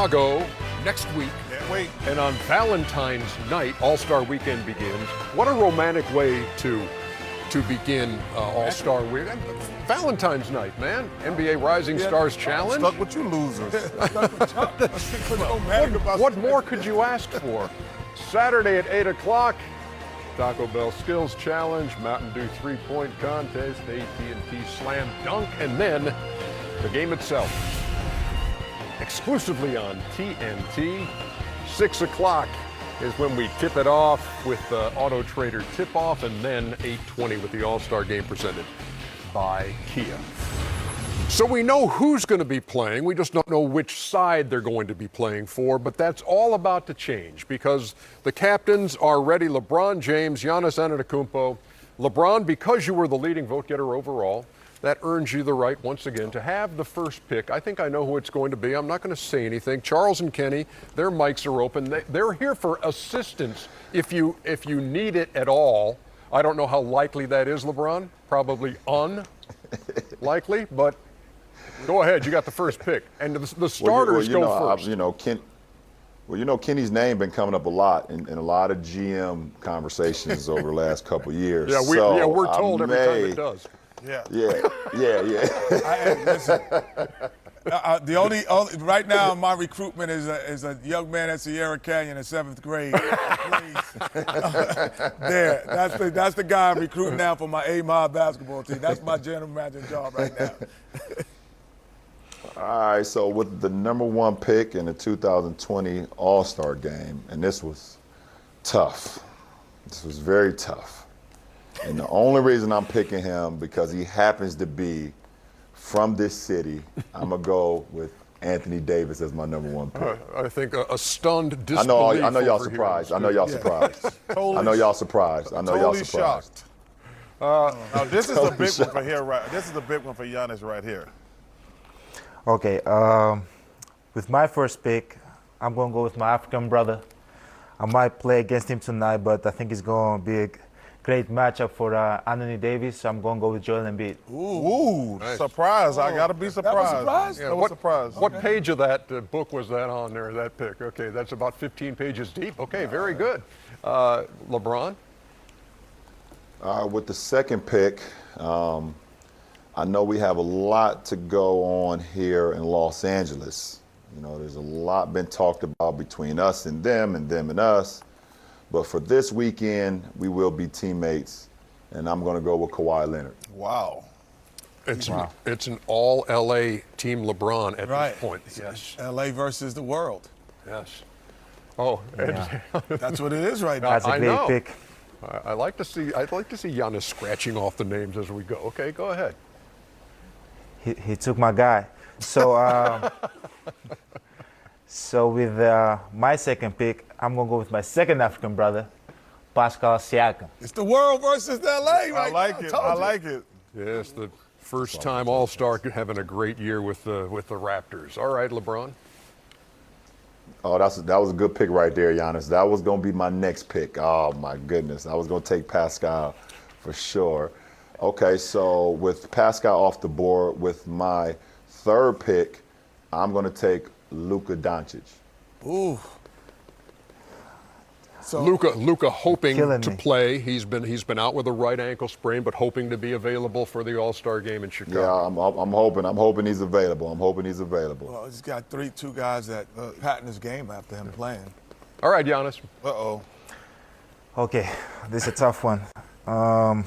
Chicago next week. Can't wait. And on Valentine's night, All-Star Weekend begins. What a romantic way to begin All-Star Weekend. Valentine's night, man. NBA Rising Stars Challenge. Stuck with you losers. What more could you ask for? Saturday at 8 o'clock, Taco Bell Skills Challenge, Mountain Dew three-point contest, AT&T Slam Dunk, and then the game itself. Exclusively on TNT. 6 o'clock is when we tip it off with the Auto Trader tip-off, and then 8:20 with the All-Star Game presented by Kia. So we know who's going to be playing. We just don't know which side they're going to be playing for, but that's all about to change because the captains are ready. LeBron James, Giannis Antetokounmpo. LeBron, because you were the leading vote-getter overall, that earns you the right, once again, to have the first pick. I think I know who it's going to be. I'm not going to say anything. Charles and Kenny, their mics are open. They're here for assistance if you need it at all. I don't know how likely that is, LeBron. Probably unlikely, but go ahead. You got the first pick. And the starters go first. Kenny's name been coming up a lot in a lot of GM conversations over the last couple of years. We're told every time it does. Yeah. Listen, the only right now my recruitment is a young man at Sierra Canyon in 7th grade. Please. That's the guy I'm recruiting now for my A-Mob basketball team. That's my general manager job right now. All right, so with the number one pick in the 2020 All-Star Game, and this was tough. This was very tough. And the only reason I'm picking him because he happens to be from this city, I'm going to go with Anthony Davis as my number one pick. I think a stunned disbelief. I know y'all surprised. I know y'all surprised. Totally, I know y'all surprised. Shocked. Now this is a big one for here. Right, this is a big one for Giannis right here. Okay, with my first pick, I'm going to go with my African brother. I might play against him tonight, but I think it's going to be a great matchup for Anthony Davis. So I'm going to go with Joel Embiid. Ooh, nice. Surprise. I got to be surprised. That was surprise? What page of that book was that on there, that pick? Okay, that's about 15 pages deep. Okay, very good. LeBron? With the second pick, I know we have a lot to go on here in Los Angeles. You know, there's a lot been talked about between us and them and us. But for this weekend, we will be teammates, and I'm going to go with Kawhi Leonard. Wow. It's an all LA team LeBron at this point. Yes. LA versus the world. Yes. Oh, yeah. That's what it is right now. That's a great pick. I'd like to see Giannis scratching off the names as we go. Okay, go ahead. He took my guy. So so with my second pick, I'm going to go with my second African brother, Pascal Siakam. It's the world versus LA right I like it. Yes, the first-time All-Star having a great year with the Raptors. All right, LeBron. Oh, that was a good pick right there, Giannis. That was going to be my next pick. Oh, my goodness. I was going to take Pascal for sure. Okay, so with Pascal off the board, with my third pick, I'm going to take Luka Doncic. Ooh. So Luka hoping to play. He's been out with a right ankle sprain, but hoping to be available for the All-Star game in Chicago. Yeah, I'm hoping he's available. Well, he's got two guys that patent his game after him playing. All right, Giannis. Okay, this is a tough one. I'm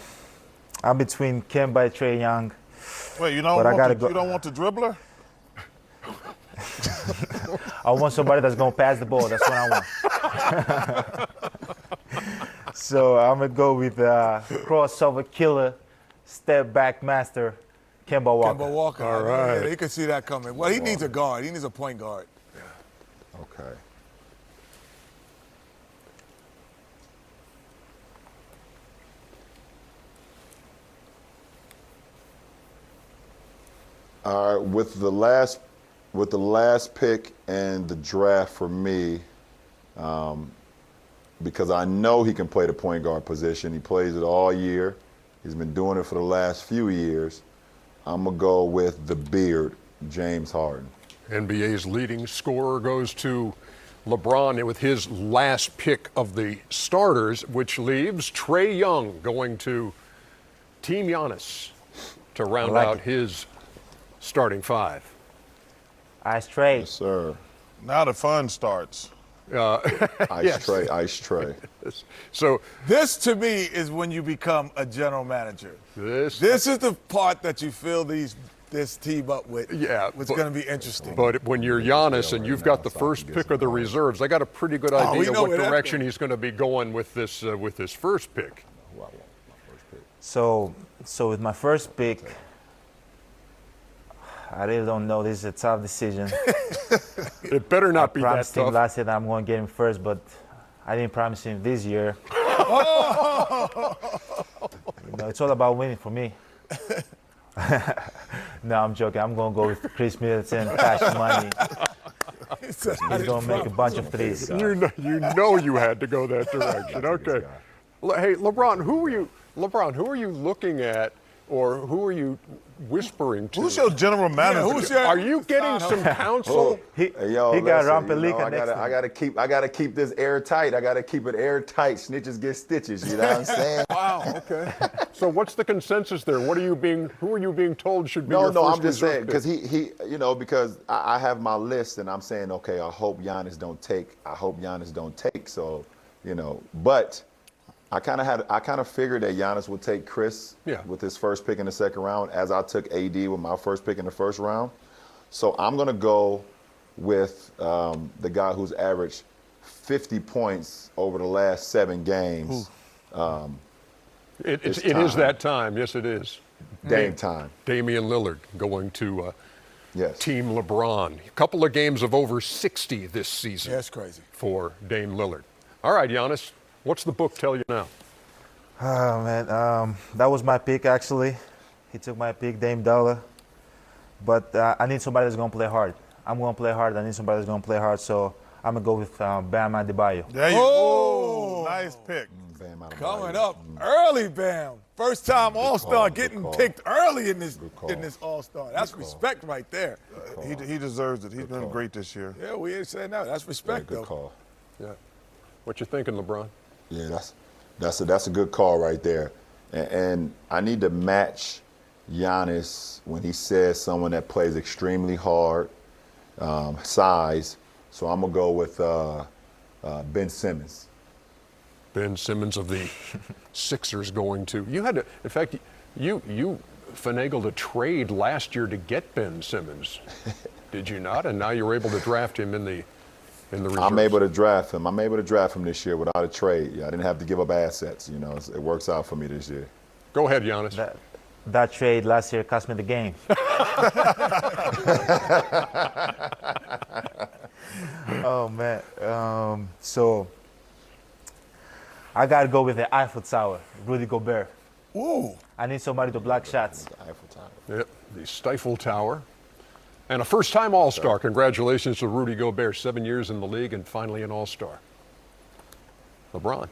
between Kemba and Trae Young. Wait, you don't want the dribbler? I want somebody that's going to pass the ball. That's what I want. So I'm going to go with crossover killer, step back master, Kemba Walker. All right. Yeah, you can see that coming. Well, he needs a guard. He needs a point guard. Yeah. Okay. All right, with the last pick and the draft for me, because I know he can play the point guard position. He plays it all year. He's been doing it for the last few years. I'm going to go with the beard, James Harden. NBA's leading scorer goes to LeBron with his last pick of the starters, which leaves Trae Young going to Team Giannis to round out his starting five. Ice Trae. Yes, sir. Now the fun starts. Ice tray. So This, to me, is when you become a general manager. this This is the part that you fill this team up with. Yeah, It's going to be interesting. But when you're Giannis and you've got the first pick of the reserves, I got a pretty good we idea know what where that's direction going. he's going to be going with this first pick. So with my first pick, I really don't know. This is a tough decision. It better not be that Promised him tough. last year that I'm going to get him first, but I didn't promise him this year. It's all about winning for me. No, I'm joking. I'm going to go with Chris Middleton, cash money. He's going to make a bunch of threes. You know you had to go that direction. Okay. Hey, LeBron, who are you looking at, or who are you whispering to? Who's your general manager? Are you getting some counsel? He Hey, got listen, Rampelika next to I him. gotta keep this airtight. I gotta keep it airtight. Snitches get stitches. You know what I'm saying? Wow. Okay. So what's the consensus there? Who are you being told should be your No, first I'm just reserve saying pick? because because I have my list and I'm saying, okay, I hope Giannis don't take. So, but I kind of figured that Giannis would take Chris with his first pick in the second round, as I took AD with my first pick in the first round. So I'm gonna go with the guy who's averaged 50 points over the last 7 games. It is that time. Yes, it is. Dame time. Damian Lillard going to Yes. Team LeBron. A couple of games of over 60 this season. That's crazy. For Dame Lillard. All right, Giannis, what's the book tell you now? Oh, man. That was my pick, actually. He took my pick, Dame Dollar. But I need somebody that's going to play hard. I'm going to play hard. I need somebody that's going to play hard. So I'm going to go with Bam Adebayo. There you go. Nice pick. Bam out of Coming Bam. up early, Bam. First time All-Star getting call. picked early in this call. All-Star. That's respect right there. He deserves it. He's been call. great this year. Yeah, we ain't saying that. That's Yeah, respect, good though. call. Yeah. What you thinking, LeBron? Yeah, that's a good call right there. And I need to match Giannis when he says someone that plays extremely hard, size. So I'm gonna go with Ben Simmons. Ben Simmons of the Sixers going to. You had to, in fact, you finagled a trade last year to get Ben Simmons, did you not? And now you're able to draft him in the reserves. I'm able to draft him this year without a trade. Yeah, I didn't have to give up assets. It works out for me this year. Go ahead, Giannis. That trade last year cost me the game. Oh, man. So I got to go with the Eiffel Tower, Rudy Gobert. Ooh. I need somebody to block shots. The Eiffel Tower. Yep, the Stifle Tower. And a first-time All-Star. Congratulations to Rudy Gobert, 7 years in the league and finally an All-Star. LeBron.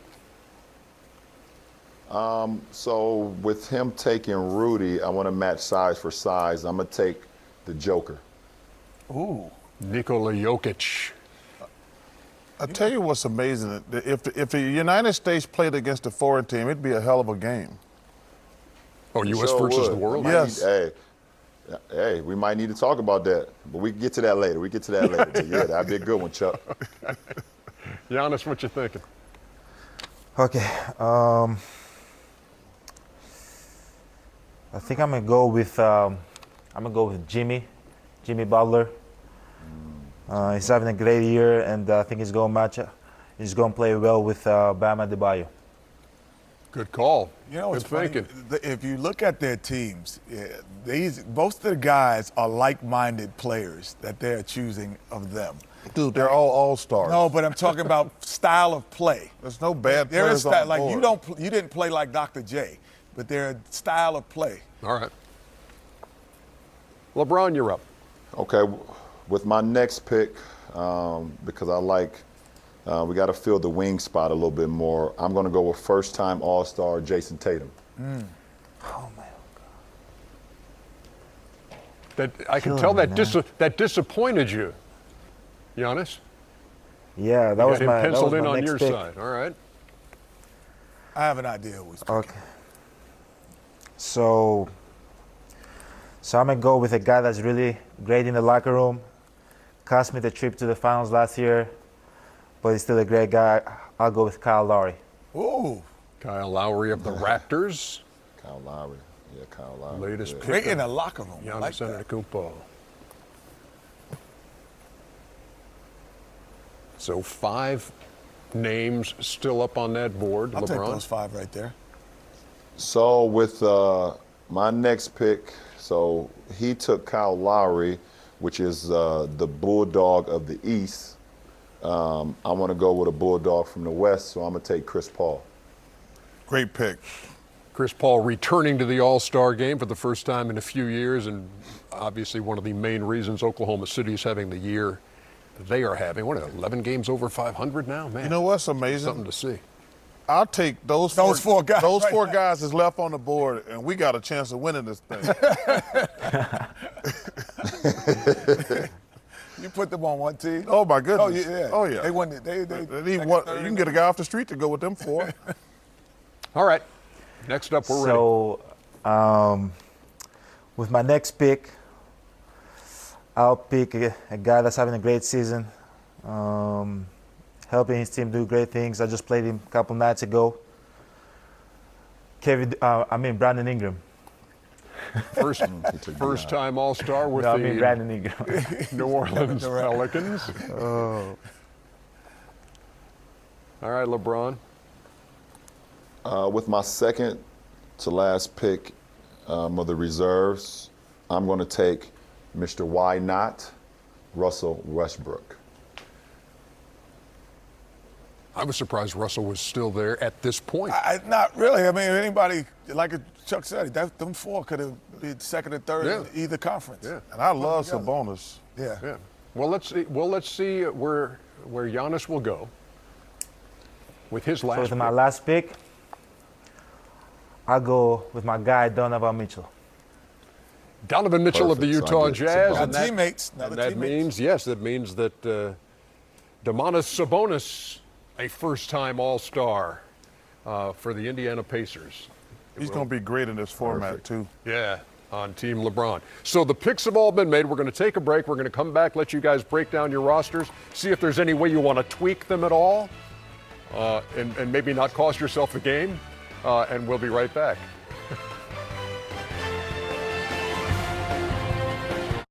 So with him taking Rudy, I want to match size for size. I'm gonna take the Joker. Ooh. Nikola Jokic. I tell you what's amazing. If the United States played against a foreign team, it'd be a hell of a game. Oh, U.S. Sure versus would. the world? Yes. Hey, we might need to talk about that, but we can get to that later. Yeah, that'd be a good one, Chuck. Giannis, what you thinking? Okay. I think I'm gonna go with Jimmy Butler. He's having a great year, and I think he's gonna play well with Bam Adebayo. Good call. You know what's Good funny? thinking. If you look at their teams, most of the guys are like-minded players that they're choosing of them. Dude, they're all stars. No, but I'm talking about style of play. There's no bad There is players on like board. you didn't play like Dr. J, but their style of play. All right. LeBron, you're up. Okay, with my next pick, because I like, we got to fill the wing spot a little bit more. I'm going to go with first-time All-Star Jason Tatum. Oh man. That I can Killing tell me, that disappointed you, Giannis. Yeah, that You was got him my that was penciled in my on next your pick. side. All right. I have an idea who he's picking. Okay. So I'm gonna go with a guy that's really great in the locker room. Cost me the trip to the finals last year, but he's still a great guy. I'll go with Kyle Lowry. Ooh, Kyle Lowry of the Raptors. Kyle Lowry. Yeah, Kyle Lowry. Latest yeah. pick. great in the locker room. I Giannis like that. Antetokounmpo. So 5 names still up on that board. I'll take LeBron. those 5 right there. So with my next pick, so he took Kyle Lowry, which is the Bulldog of the East. I want to go with a Bulldog from the West, so I'm going to take Chris Paul. Great pick. Chris Paul returning to the All-Star game for the first time in a few years, and obviously one of the main reasons Oklahoma City is having the year they are having. What, 11 games over 500 now? Man, You know what's amazing? something to see. I'll take those four guys Those right 4 now. guys is left on the board, and we got a chance of winning this thing. You put them on one team. Oh my goodness. Oh yeah. Oh yeah. They won. They You can get a guy off the street to go with them 4. All right. Next up, we're ready. So with my next pick, I'll pick a guy that's having a great season, helping his team do great things. I just played him a couple nights ago. Brandon Ingram. First time All-Star with the Brandon Ingram. New Orleans Pelicans. Oh. All right, LeBron. With my second to last pick of the reserves, I'm going to take Mr. Why Not, Russell Westbrook. I was surprised Russell was still there at this point. not really. I mean, anybody like Chuck said, them 4 could have been second or third Yeah. in either conference. Yeah. And I love together. Sabonis. Yeah. Yeah. Well, let's see where Giannis will go with his So last. with my pick. last pick, I'll go with my guy Donovan Mitchell. Donovan Mitchell of the Perfect. So I Utah get Jazz. Sabonis. Now And that, teammates. Now and the that teammates. means that Domantas Sabonis, a first-time All-Star for the Indiana Pacers. He's going to be great in this format Perfect. too. Yeah, on Team LeBron. So the picks have all been made. We're going to take a break. We're going to come back, let you guys break down your rosters, see if there's any way you want to tweak them at all, and maybe not cost yourself a game. And we'll be right back.